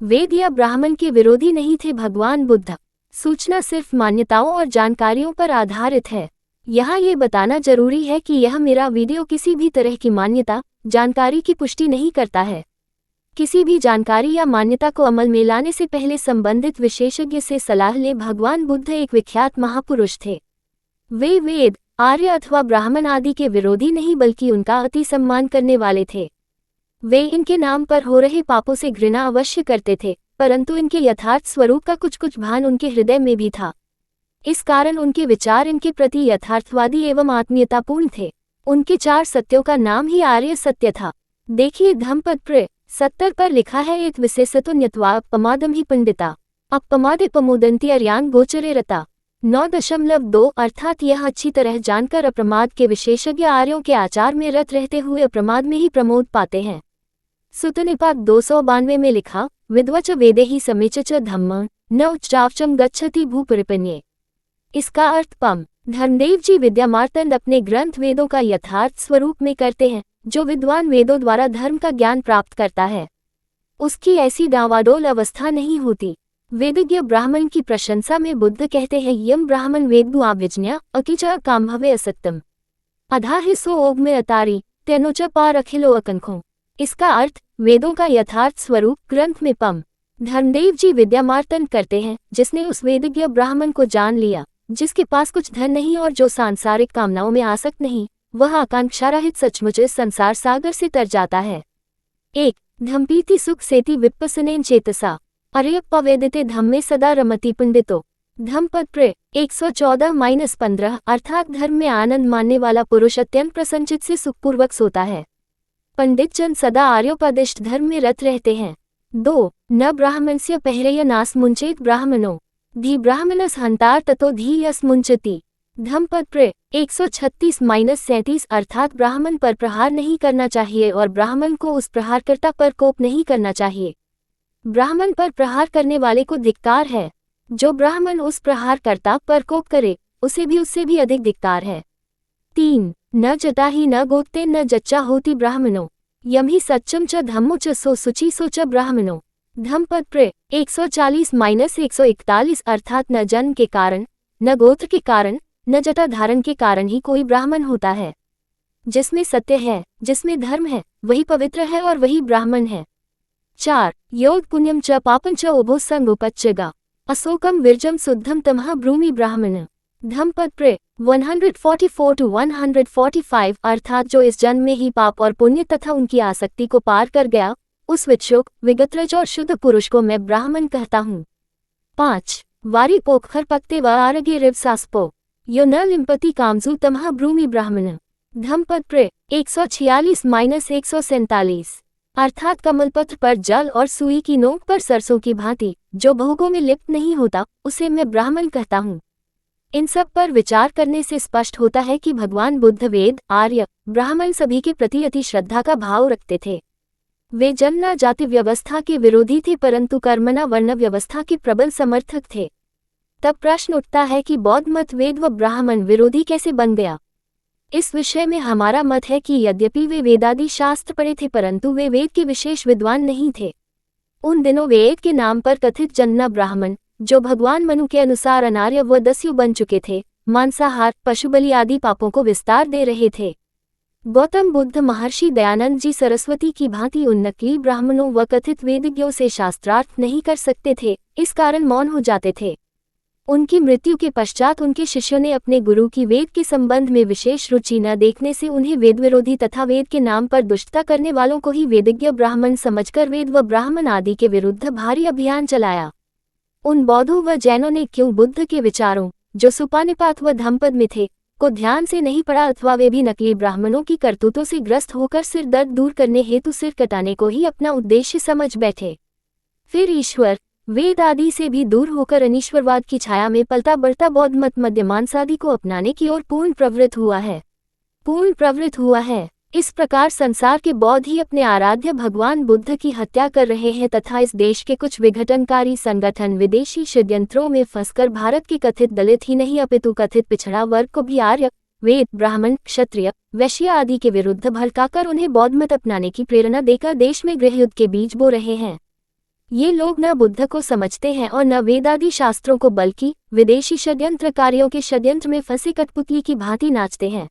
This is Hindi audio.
वेद या ब्राह्मण के विरोधी नहीं थे भगवान बुद्ध। सूचना सिर्फ मान्यताओं और जानकारियों पर आधारित है। यहाँ ये बताना जरूरी है कि यह मेरा वीडियो किसी भी तरह की मान्यता, जानकारी की पुष्टि नहीं करता है। किसी भी जानकारी या मान्यता को अमल में लाने से पहले संबंधित विशेषज्ञ से सलाह ले। भगवान बुद्ध एक विख्यात महापुरुष थे। वे वेद, आर्य अथवा ब्राह्मण आदि के विरोधी नहीं बल्कि उनका अति सम्मान करने वाले थे। वे इनके नाम पर हो रहे पापों से घृणा अवश्य करते थे, परंतु इनके यथार्थ स्वरूप का कुछ कुछ भान उनके हृदय में भी था। इस कारण उनके विचार इनके प्रति यथार्थवादी एवं आत्मीयतापूर्ण थे। उनके 4 सत्यों का नाम ही आर्य सत्य था। देखिए धम्मपद प्र 70 पर लिखा है, एक विशेषतो न्यत्वा अपमादम ही पंडिता अपमादे पमोदंती अर्यान गोचरे रता। 9.2 अर्थात यह अच्छी तरह जानकर अप्रमाद के विशेषज्ञ आर्यों के आचार में रत रहते हुए अप्रमाद में ही प्रमोद पाते हैं। सुतनिपात 292 में लिखा, विद्वच वेदे ही समेच धम्म न उच्चावचम गच्छति भूपरिपन्ये। इसका अर्थ पम धर्मदेव जी विद्यामार्तंड अपने ग्रंथ वेदों का यथार्थ स्वरूप में करते हैं। जो विद्वान वेदों द्वारा धर्म का ज्ञान प्राप्त करता है, उसकी ऐसी डावाडोल अवस्था नहीं होती। वेदज्ञ ब्राह्मण की प्रशंसा में बुद्ध कहते हैं, यम ब्राह्मण वेदु आविज्ञा अकिचा कामभवे असत्यम अधा हिस्सो ओग में अतारी तेनोच पार अखिलो अकंखों। इसका अर्थ वेदों का यथार्थ स्वरूप ग्रंथ में पम धर्मदेव जी विद्यामार्तन करते हैं। जिसने उस वेदज्ञ ब्राह्मण को जान लिया, जिसके पास कुछ धन नहीं और जो सांसारिक कामनाओं में आसक्त नहीं, वह आकांक्षा रहित सचमुच इस संसार सागर से तर जाता है। 1 धम्पीति सुख सेति विप्पसनेन चेतसा अर्यप्पवेदिते धम्मे सदा रमति पंडितो। धम्मपद प्र 114-15 अर्थात धर्म में आनंद मानने वाला पुरुष अत्यंत प्रसन्नचित्त से सुखपूर्वक सोता है। पंडित जन सदा आर्योपदिष्ट धर्म में रत रहते हैं। 2 न ब्राह्मणस्य पहरय नास मुंचेत ब्राह्मणो धी ब्राह्मणस हंतार ततो धी यस मुंचति। धम्मपद प्र 136-37 अर्थात ब्राह्मण पर प्रहार नहीं करना चाहिए और ब्राह्मण को उस प्रहारकर्ता पर कोप नहीं करना चाहिए। ब्राह्मण पर प्रहार करने वाले को धिक्कार है। जो ब्राह्मण उस प्रहारकर्ता पर कोप करे, उसे भी उससे भी अधिक धिक्कार है। 3 न जटा ही न गोप्ते न जच्चा होती ब्राह्मणो यम ही सच्चम च धम्मो च सो सुचि सो च ब्राह्मणो। धम्मपद प्र 140-141 अर्थात न जन्म के कारण, न गोत्र के कारण, न जटा धारण के कारण ही कोई ब्राह्मण होता है। जिसमें सत्य है, जिसमें धर्म है, वही पवित्र है और वही ब्राह्मण है। 4 योग पुण्यम च पापं च उभो संगोपच्चगा अशोकम विरजम शुद्धम तमह ब्रूमि ब्राह्मण। धम्मपद प्र 144-145 अर्थात जो इस जन्म में ही पाप और पुण्य तथा उनकी आसक्ति को पार कर गया, उस विच्छोक, विगत्रज और शुद्ध पुरुष को मैं ब्राह्मण कहता हूँ। 5 वारी पोखर पक्ते व आरगे रिव सास्पो यो न लिम्पति कामजू तमह ब्रूमि ब्राह्मण। धम्मपद प्र 146-147 अर्थात कमलपत्र पर जल और सुई की नोक पर सरसों की भांति जो भोगों में लिप्त नहीं होता, उसे मैं ब्राह्मण कहता हूँ। इन सब पर विचार करने से स्पष्ट होता है कि भगवान बुद्ध वेद, आर्य, ब्राह्मण सभी के प्रति अति श्रद्धा का भाव रखते थे। वे जन्म जाति व्यवस्था के विरोधी थे, परंतु कर्मणा वर्ण व्यवस्था के प्रबल समर्थक थे। तब प्रश्न उठता है कि बौद्ध मत वेद व ब्राह्मण विरोधी कैसे बन गया। इस विषय में हमारा मत है कि यद्यपि वे वेदादि शास्त्र पढ़े थे, परंतु वे वेद के विशेष विद्वान नहीं थे। उन दिनों वेद के नाम पर कथित जन्ना ब्राह्मण, जो भगवान मनु के अनुसार अनार्य व दस्यु बन चुके थे, मांसाहार, पशुबलि आदि पापों को विस्तार दे रहे थे। गौतम बुद्ध, महर्षि दयानंद जी सरस्वती की भांति उन नकली ब्राह्मणों व कथित वेदज्ञों से शास्त्रार्थ नहीं कर सकते थे, इस कारण मौन हो जाते थे। उनकी मृत्यु के पश्चात उनके शिष्यों ने अपने गुरु की वेद के संबंध में विशेष रुचि न देखने से उन्हें वेद विरोधी तथा वेद के नाम पर दुष्टता करने वालों को ही वेदज्ञ ब्राह्मण समझकर वेद व ब्राह्मण आदि के विरुद्ध भारी अभियान चलाया। उन बौद्धों व जैनों ने क्यों बुद्ध के विचारों, जो सुपानिपात व धम्मपद में थे, को ध्यान से नहीं पढ़ा, अथवा वे भी नकली ब्राह्मणों की करतूतों से ग्रस्त होकर सिर दर्द दूर करने हेतु सिर कटाने को ही अपना उद्देश्य समझ बैठे। फिर ईश्वर, वेद आदि से भी दूर होकर अनीश्वरवाद की छाया में पलता बढ़ता बौद्ध मत मध्यमांसादि को अपनाने की ओर पूर्ण प्रवृत्त हुआ है। इस प्रकार संसार के बौद्ध ही अपने आराध्य भगवान बुद्ध की हत्या कर रहे हैं तथा इस देश के कुछ विघटनकारी संगठन विदेशी षड्यंत्रों में फंसकर भारत के कथित दलित ही नहीं अपितु कथित पिछड़ा वर्ग को भी आर्य, वेद, ब्राह्मण, क्षत्रिय, वैश्य आदि के विरुद्ध भड़काकर उन्हें बौद्ध मत अपनाने की प्रेरणा देकर देश में गृहयुद्ध के बीज बो रहे हैं। ये लोग न बुद्ध को समझते हैं और न वेदादि शास्त्रों को, बल्कि विदेशी षड्यंत्रकारियों के षड्यंत्र में फंसे कठपुतली की भांति नाचते हैं।